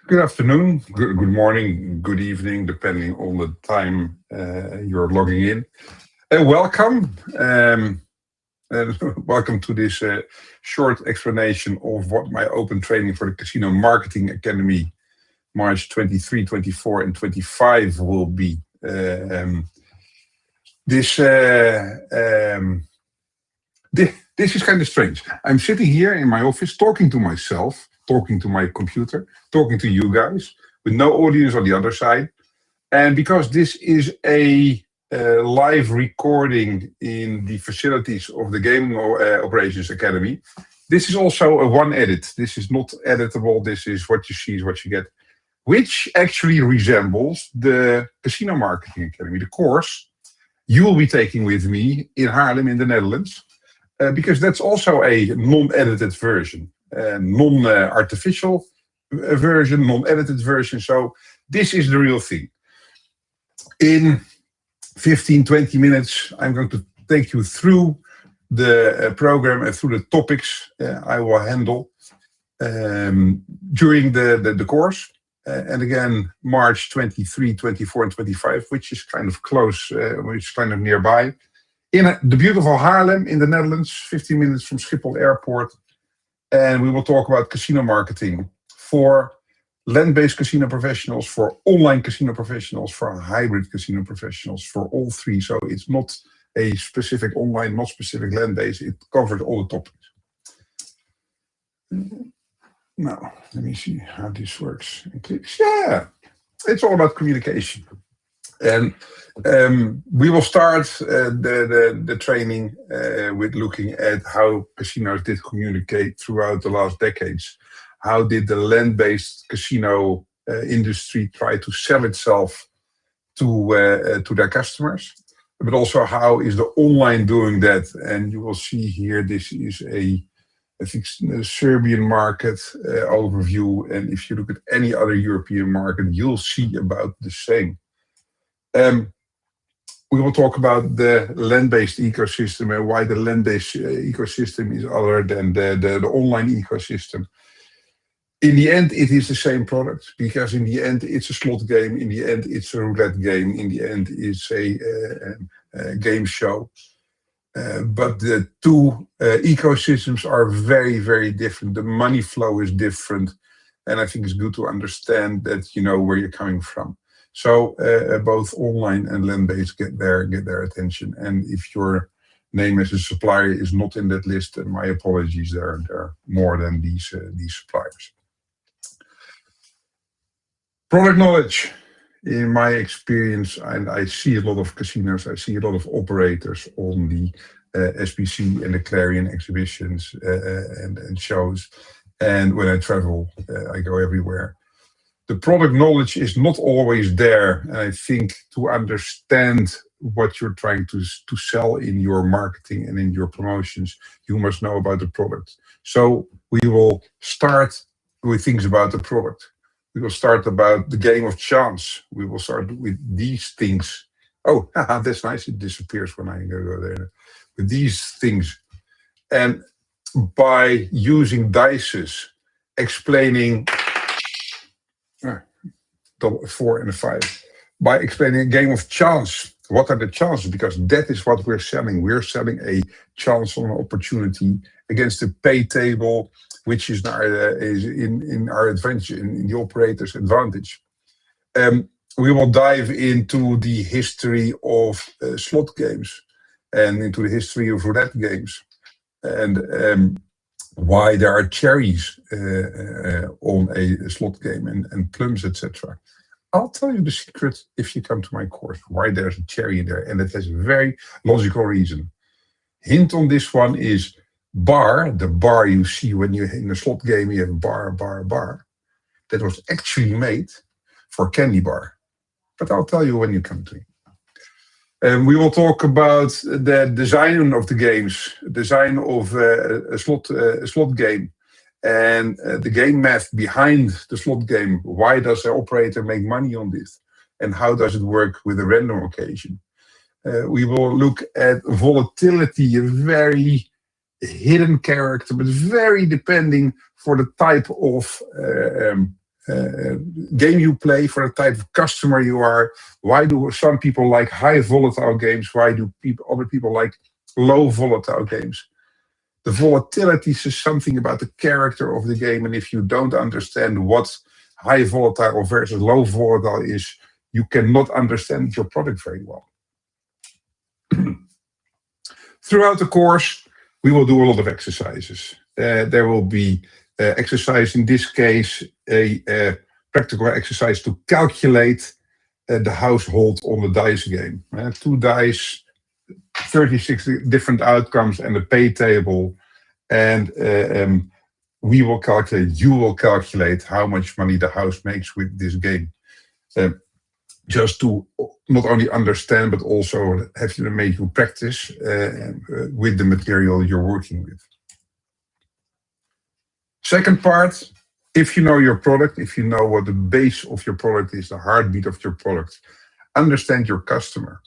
Good afternoon, good morning, good evening, depending on the time you're logging in. Welcome, and welcome to this short explanation of what my open training for the Casino Marketing Academy March 23, 24, and 25 will be. This is kind of strange. I'm sitting here in my office talking to myself, talking to my computer, talking to you guys, with no audience on the other side. And because this is a live recording in the facilities of the Gaming Operations Academy, this is also a one edit. This is not editable. This is what you see is what you get, which actually resembles the Casino Marketing Academy, the course you will be taking with me in Haarlem in the Netherlands. Because that's also a non-edited version, non-artificial version, non-edited version. So this is the real thing. In 15, 20 minutes, I'm going to take you through the program and through the topics I will handle during the course. And again, March 23, 24, and 25, which is kind of close, which is kind of nearby. In the beautiful Haarlem in the Netherlands, 15 minutes from Schiphol Airport. And we will talk about casino marketing for land-based casino professionals, for online casino professionals, for hybrid casino professionals, for all three. So it's not a specific online, not specific land-based. It covers all the topics. Now, let me see how this works. And clicks. Yeah, it's all about communication. And we will start the training with looking at how casinos did communicate throughout the last decades. How did the land-based casino industry try to sell itself to their customers? But also how is the online doing that? And you will see here, this is a Serbian market overview. And if you look at any other European market, you'll see about the same. We will talk about the land-based ecosystem and why the land-based ecosystem is other than the online ecosystem. In the end, it is the same product, because in the end, it's a slot game. In the end, it's a roulette game. In the end, it's a game show. But the two ecosystems are very, very different. The money flow is different. And I think it's good to understand that you know where you're coming from. So both online and land-based get their attention. And if your name as a supplier is not in that list, then my apologies. There are more than these suppliers. Product knowledge. In my experience, and I see a lot of casinos, I see a lot of operators on the SBC and the Clarion exhibitions and shows. And when I travel, I go everywhere. The product knowledge is not always there. And I think to understand what you're trying to sell in your marketing and in your promotions, you must know about the product. So we will start with things about the product. We will start about the game of chance. We will start with these things. Oh, that's nice. It disappears when I go there. With these things. And by using dices, explaining 4 and 5, by explaining a game of chance. What are the chances? Because that is what we're selling. We're selling a chance on an opportunity against the pay table, which is in our advantage, in the operator's advantage. We will dive into the history of slot games and into the history of roulette games, and why there are cherries on a slot game and plums, etc. I'll tell you the secret if you come to my course, why there's a cherry in there, and it has a very logical reason. Hint on this one is bar, the bar you see when you're in a slot game, you have bar. That was actually made for candy bar. But I'll tell you when you come to me. And we will talk about the design of the games, design of a slot game, and the game math behind the slot game. Why does the operator make money on this? And how does it work with a random occasion? We will look at volatility, a very hidden character, but very depending for the type of game you play, for the type of customer you are. Why do some people like high volatile games? Why do other people like low volatile games? The volatility says something about the character of the game, and if you don't understand what high volatile versus low volatile is, you cannot understand your product very well. Throughout the course, we will do a lot of exercises. There will be exercise, in this case, a practical exercise to calculate the household on the dice game. 2 dice, 36 different outcomes, and a pay table. And we will calculate, you will calculate how much money the house makes with this game. Just to not only understand, but also have to make you practice with the material you're working with. Second part, if you know your product, if you know what the base of your product is, the heartbeat of your product, understand your customer.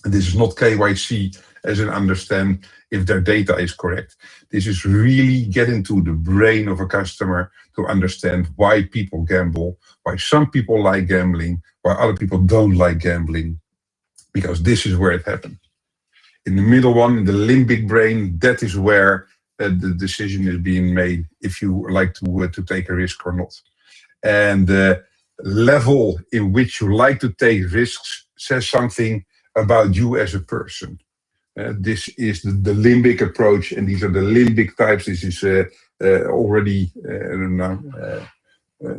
And this is not KYC as in understand if their data is correct. This is really get into the brain of a customer to understand why people gamble, why some people like gambling, why other people don't like gambling, because this is where it happened. In the middle one, in the limbic brain, that is where the decision is being made if you like to take a risk or not. And the level in which you like to take risks says something about you as a person. This is the limbic approach, and these are the limbic types. This is already, I don't know,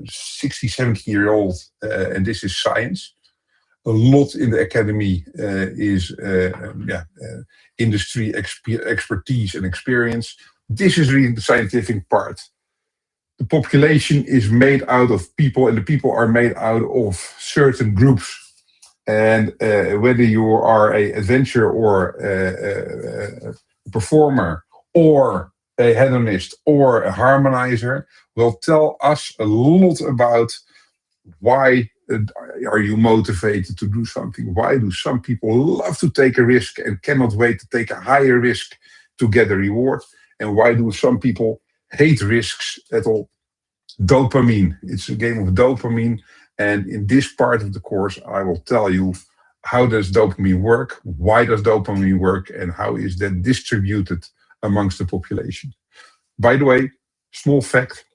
60, 70-year-old, and this is science. A lot in the academy is industry expertise and experience. This is really the scientific part. The population is made out of people, and the people are made out of certain groups. And whether you are an adventurer or a performer or a hedonist or a harmonizer will tell us a lot about why are you motivated to do something? Why do some people love to take a risk and cannot wait to take a higher risk to get a reward? And why do some people hate risks at all? Dopamine. It's a game of dopamine. And in this part of the course, I will tell you how does dopamine work, why does dopamine work, and how is that distributed amongst the population. By the way, small fact,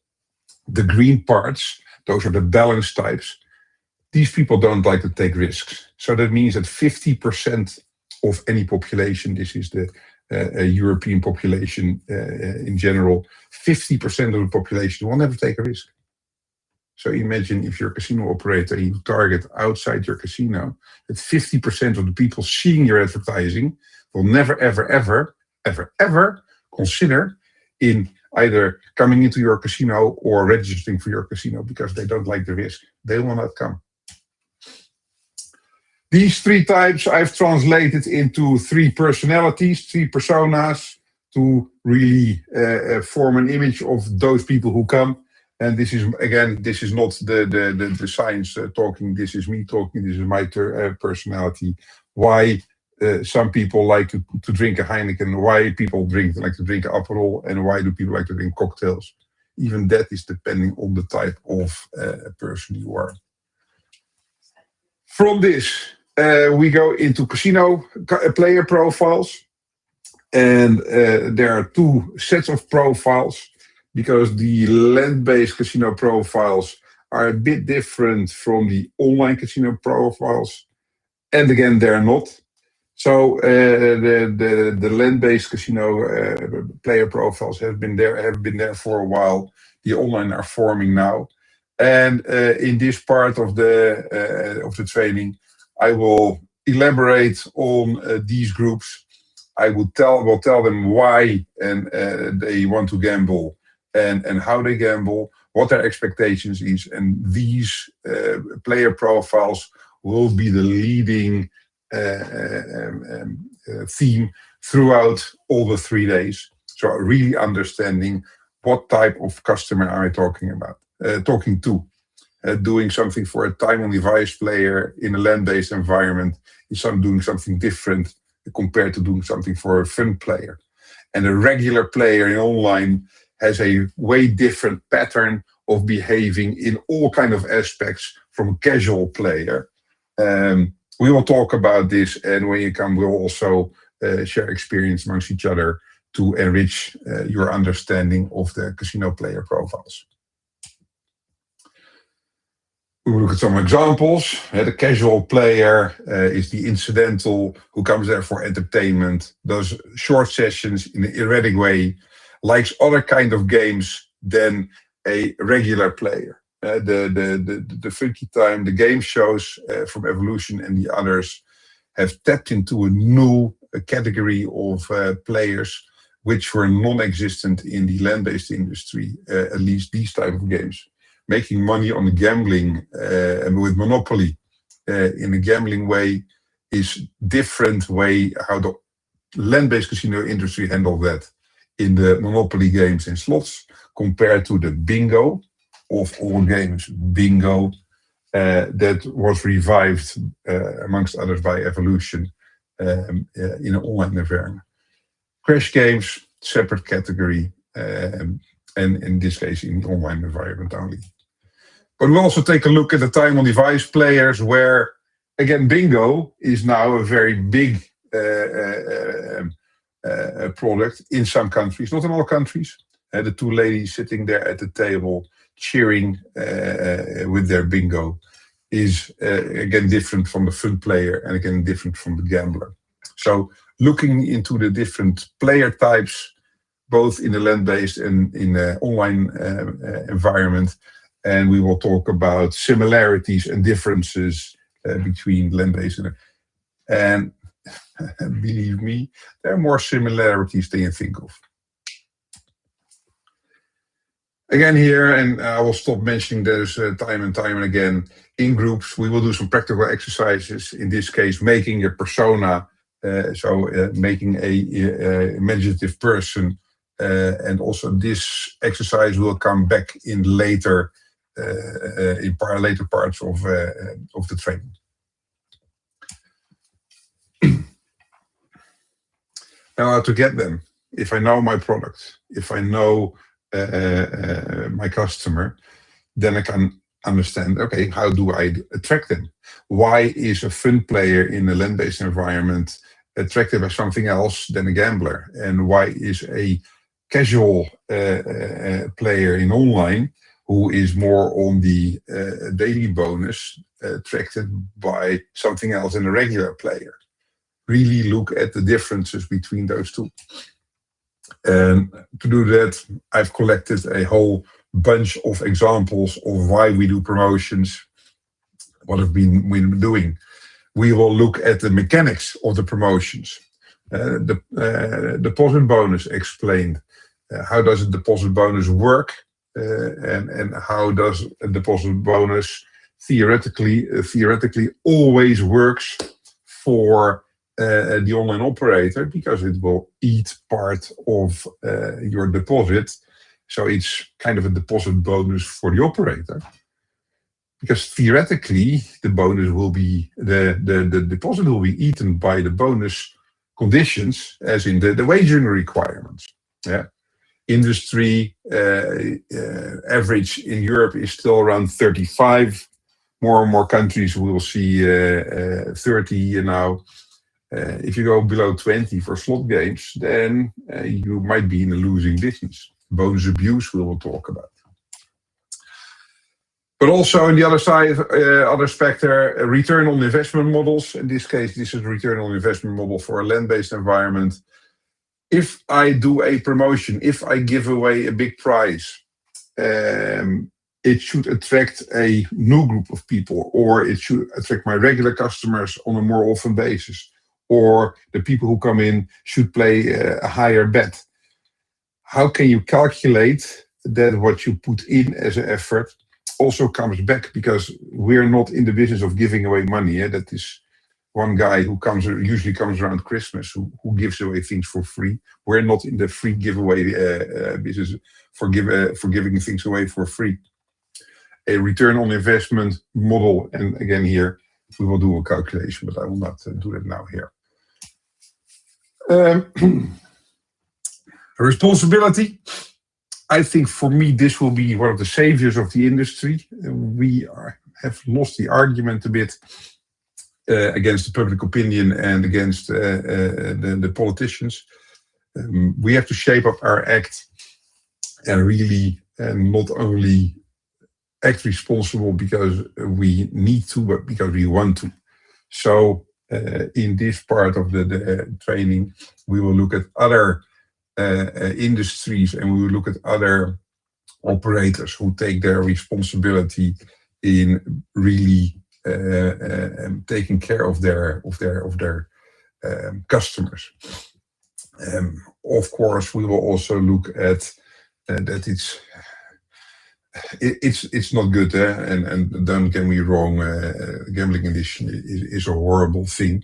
the green parts, those are the balance types. These people don't like to take risks. So that means that 50% of any population, this is the European population in general, 50% of the population will never take a risk. So imagine if you're a casino operator, you target outside your casino, that 50% of the people seeing your advertising will never, ever, ever, ever, ever consider in either coming into your casino or registering for your casino because they don't like the risk. They will not come. These 3 types I've translated into 3 personalities, 3 personas to really form an image of those people who come. And this is, again, this is not the science talking, this is me talking, this is my personality. Why some people like to drink a Heineken, why people like to drink Aperol, and why do people like to drink cocktails. Even that is depending on the type of person you are. From this, we go into casino player profiles. And there are 2 sets of profiles, because the land-based casino profiles are a bit different from the online casino profiles. And again, they're not. So the land-based casino player profiles have been there for a while. The online are forming now. And in this part of the training, I will elaborate on these groups. I will tell them why and they want to gamble and how they gamble, what their expectations is, and these player profiles will be the leading theme throughout all the 3 days. So really understanding what type of customer am I talking to. Doing something for a time-on-device player in a land-based environment is doing something different compared to doing something for a fun player. And a regular player in online has a way different pattern of behaving in all kind of aspects from casual player. We will talk about this, and when you come, we'll also share experience amongst each other to enrich your understanding of the casino player profiles. We will look at some examples. The casual player is the incidental who comes there for entertainment, does short sessions in an erratic way, likes other kind of games than a regular player. The funky time, the game shows from Evolution and the others have tapped into a new category of players which were non-existent in the land-based industry, at least these type of games. Making money on gambling and with Monopoly in a gambling way is different way how the land-based casino industry handled that in the Monopoly games and slots compared to the bingo of all games, bingo, that was revived amongst others by Evolution in an online environment. Crash games, separate category, and in this case in the online environment only. But we'll also take a look at the time on device players where, again, bingo is now a very big product in some countries, not in all countries. The two ladies sitting there at the table cheering with their bingo is, again, different from the fun player and, again, different from the gambler. So looking into the different player types, both in the land-based and in the online environment, and we will talk about similarities and differences between land-based and believe me, there are more similarities than you think of. Again here, and I will stop mentioning those time and time and again, in groups, we will do some practical exercises, in this case, making a persona, making a imaginative person, and also this exercise will come back in later later parts of the training. Now, how to get them? If I know my product, if I know my customer, then I can understand, okay, how do I attract them? Why is a fun player in a land-based environment attracted by something else than a gambler? And why is a casual player in online who is more on the daily bonus attracted by something else than a regular player? Really look at the differences between those two. And to do that, I've collected a whole bunch of examples of why we do promotions, what have been doing. We will look at the mechanics of the promotions. The deposit bonus explained. How does a deposit bonus work? And how does a deposit bonus theoretically always works for the online operator, because it will eat part of your deposit. So it's kind of a deposit bonus for the operator, because theoretically the bonus will be the deposit will be eaten by the bonus conditions, as in the wagering requirements. Yeah. Industry average in Europe is still around 35. More and more countries will see 30 now. If you go below 20 for slot games, then you might be in a losing business. Bonus abuse we will talk about. But also on the other side, other spectrum, return on investment models. In this case, this is a return on investment model for a land-based environment. If I do a promotion, if I give away a big prize, it should attract a new group of people, or it should attract my regular customers on a more often basis, or the people who come in should play a higher bet. How can you calculate that what you put in as an effort also comes back? Because we're not in the business of giving away money. Yeah? That is one guy who usually comes around Christmas who gives away things for free. We're not in the free giveaway business for giving things away for free. A return on investment model, and again here we will do a calculation, but I will not do that now here. Responsibility. I think for me, this will be one of the saviors of the industry. Have lost the argument a bit against the public opinion and against the politicians. We have to shape up our act and really not only act responsible because we need to, but because we want to. So in this part of the training, we will look at other industries and we will look at other operators who take their responsibility in really taking care of their customers. Of course, we will also look at that it's not good, and don't get me wrong, gambling addiction is a horrible thing.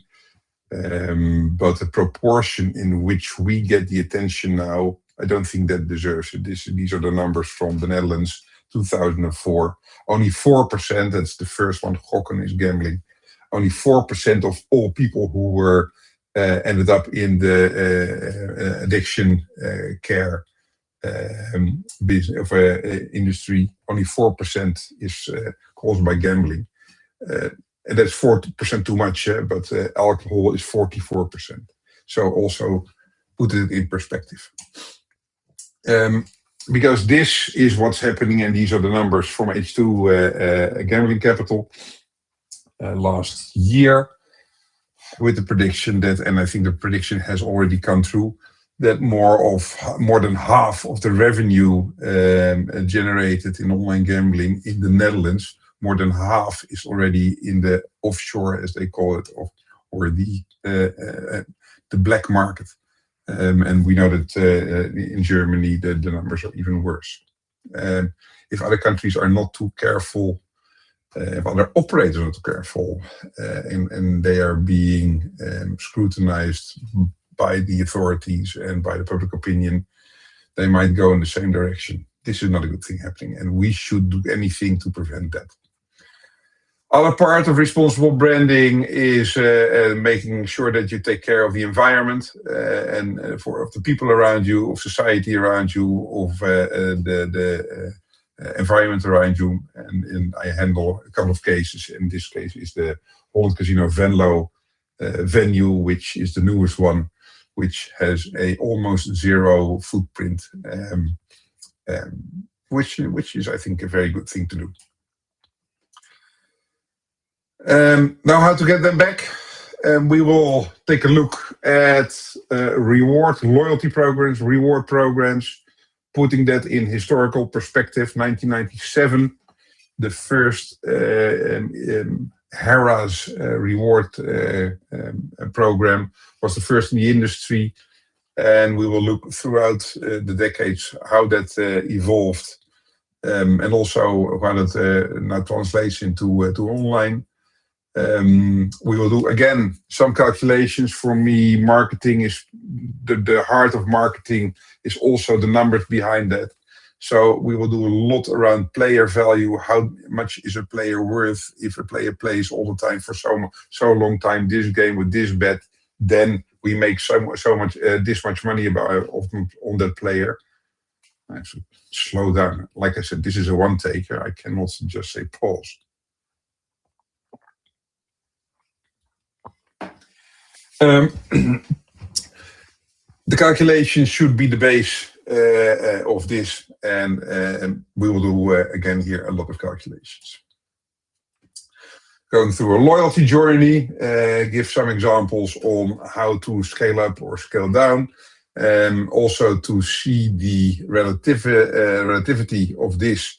But the proportion in which we get the attention now, I don't think that deserves it. These are the numbers from the Netherlands, 2004. Only 4%, that's the first one, gokken is gambling. Only 4% of all people who were ended up in the addiction care business of industry, only 4% is caused by gambling. And that's 40% too much, but alcohol is 44%. So also put it in perspective. Because this is what's happening, and these are the numbers from H2 Gambling Capital last year, with the prediction that, and I think the prediction has already come true, that more than half of the revenue generated in online gambling in the Netherlands, more than half is already in the offshore, as they call it, or the black market. And we know that in Germany the numbers are even worse. If other countries are not too careful, if other operators are not too careful, and they are being scrutinized by the authorities and by the public opinion, they might go in the same direction. This is not a good thing happening, and we should do anything to prevent that. Other part of responsible branding is making sure that you take care of the environment and of the people around you, of society around you, of the environment around you. And I handle a couple of cases. In this case is the Holland Casino Venlo venue, which is the newest one, which has a almost zero footprint, which is, I think, a very good thing to do. Now, how to get them back? We will take a look at loyalty programs, reward programs, putting that in historical perspective. 1997, the first Harrah's reward program was the first in the industry, and we will look throughout the decades how that evolved, and also how that now translates into online. We will do, again, some calculations. For me, marketing is the heart of marketing is also the numbers behind that. So we will do a lot around player value. How much is a player worth if a player plays all the time for so long time this game with this bet? Then we make so much this much money on that player. I should slow down. Like I said, this is a one taker. I cannot just say pause. The calculation should be the base of this, and we will do again here a lot of calculations. Going through a loyalty journey, give some examples on how to scale up or scale down, also to see the relativity of this.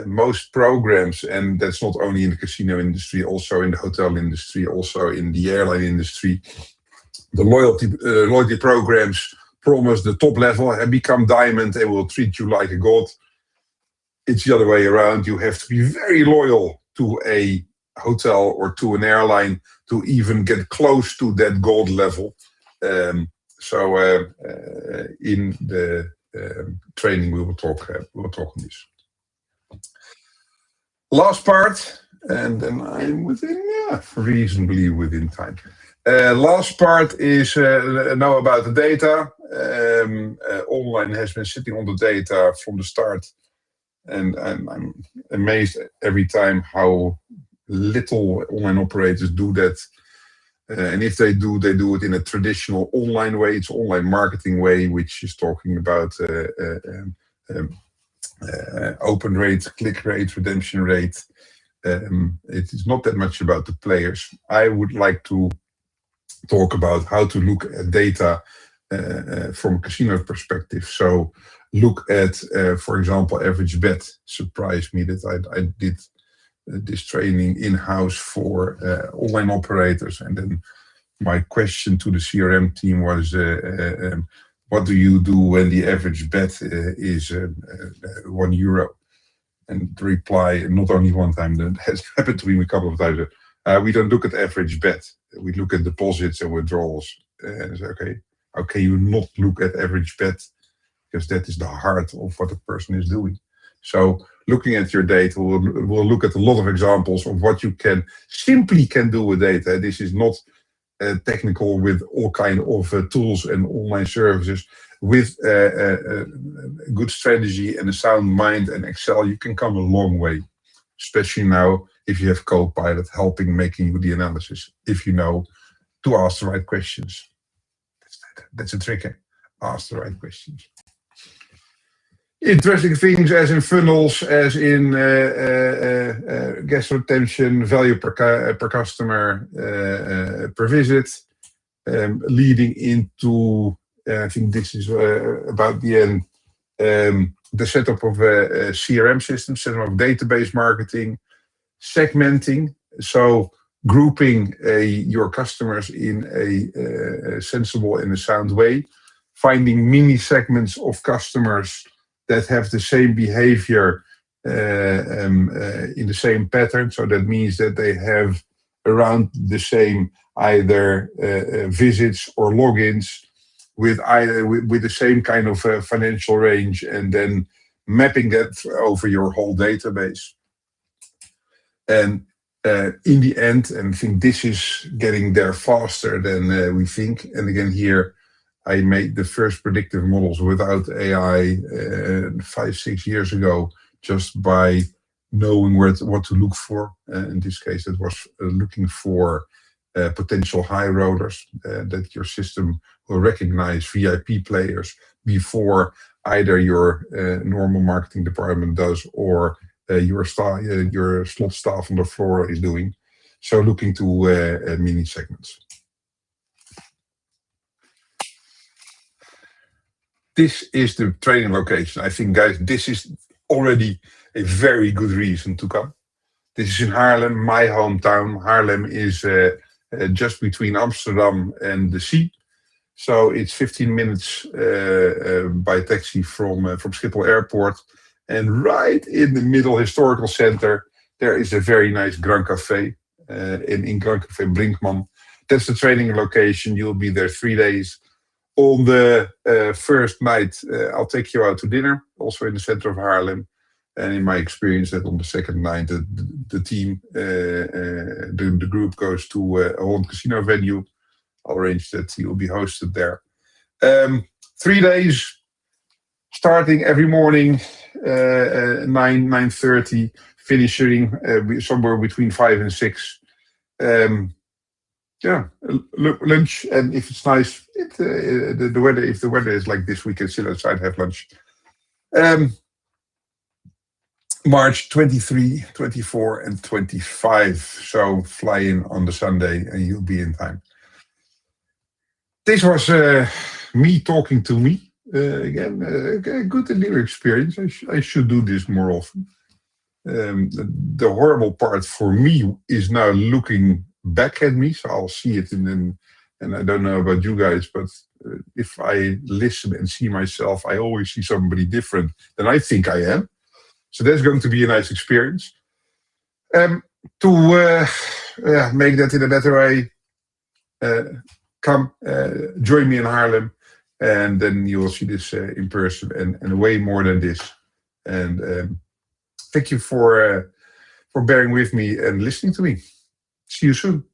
Most programs, and that's not only in the casino industry, also in the hotel industry, also in the airline industry, the loyalty programs promise the top level and become diamond, they will treat you like a god. It's the other way around. You have to be very loyal to a hotel or to an airline to even get close to that gold level. So in the training we will talk on this. Last part, and then I'm reasonably within time. Last part is know about the data. Online has been sitting on the data from the start, and I'm amazed every time how little online operators do that. And if they do it in a traditional online way. It's online marketing way, which is talking about open rate, click rate, redemption rate. It is not that much about the players. I would like to talk about how to look at data from a casino perspective. So look at, for example, average bet. Surprised me that I did this training in-house for online operators. And then my question to the CRM team was, what do you do when the average bet is €1? And the reply, not only one time, that has happened to me a couple of times. We don't look at average bet. We look at deposits and withdrawals. And it's okay. How can you not look at average bet? Because that is the heart of what the person is doing. So looking at your data, we'll look at a lot of examples of what you can do with data. This is not technical with all kind of tools and online services. With a good strategy and a sound mind and Excel, you can come a long way, especially now if you have Copilot helping making you the analysis, if you know to ask the right questions. That's a trick, eh? Ask the right questions. Interesting things as in funnels, as in guest retention, value per customer, per visit, leading into, I think this is about the end, the setup of a CRM system, setup of database marketing, segmenting, so grouping your customers in a sensible and a sound way, finding mini segments of customers that have the same behavior in the same pattern. So that means that they have around the same either visits or logins with the same kind of financial range, and then mapping that over your whole database. And in the end, and I think this is getting there faster than we think. And again, here I made the first predictive models without AI 5-6 years ago, just by knowing what to look for. In this case, it was looking for potential high rollers, that your system will recognize VIP players before either your normal marketing department does or your slot staff on the floor is doing. So looking to mini segments. This is the training location. I think, guys, this is already a very good reason to come. This is in Haarlem, my hometown. Haarlem is just between Amsterdam and the sea. So it's 15 minutes by taxi from Schiphol Airport. And right in the middle historical center, there is a very nice Grand Café, in Grand Café Brinkman. That's the training location. You'll be there 3 days. On the first night, I'll take you out to dinner, also in the center of Haarlem. And in my experience, that on the second night, the team, the group goes to a Holland casino venue. I'll arrange that you'll be hosted there. 3 days, starting every morning, 9:30, finishing somewhere between 5 and 6. Lunch, and if it's nice, the weather. If the weather is like this, we can sit outside, have lunch. March 23, 24, and 25. So fly in on the Sunday, and you'll be in time. This was me talking to me again. A good and new experience. I should do this more often. The horrible part for me is now looking back at me, so I'll see it and I don't know about you guys, but if I listen and see myself, I always see somebody different than I think I am. So that's going to be a nice experience. To make that in a better way, come join me in Haarlem, and then you will see this in person and way more than this. And thank you for bearing with me and listening to me. See you soon.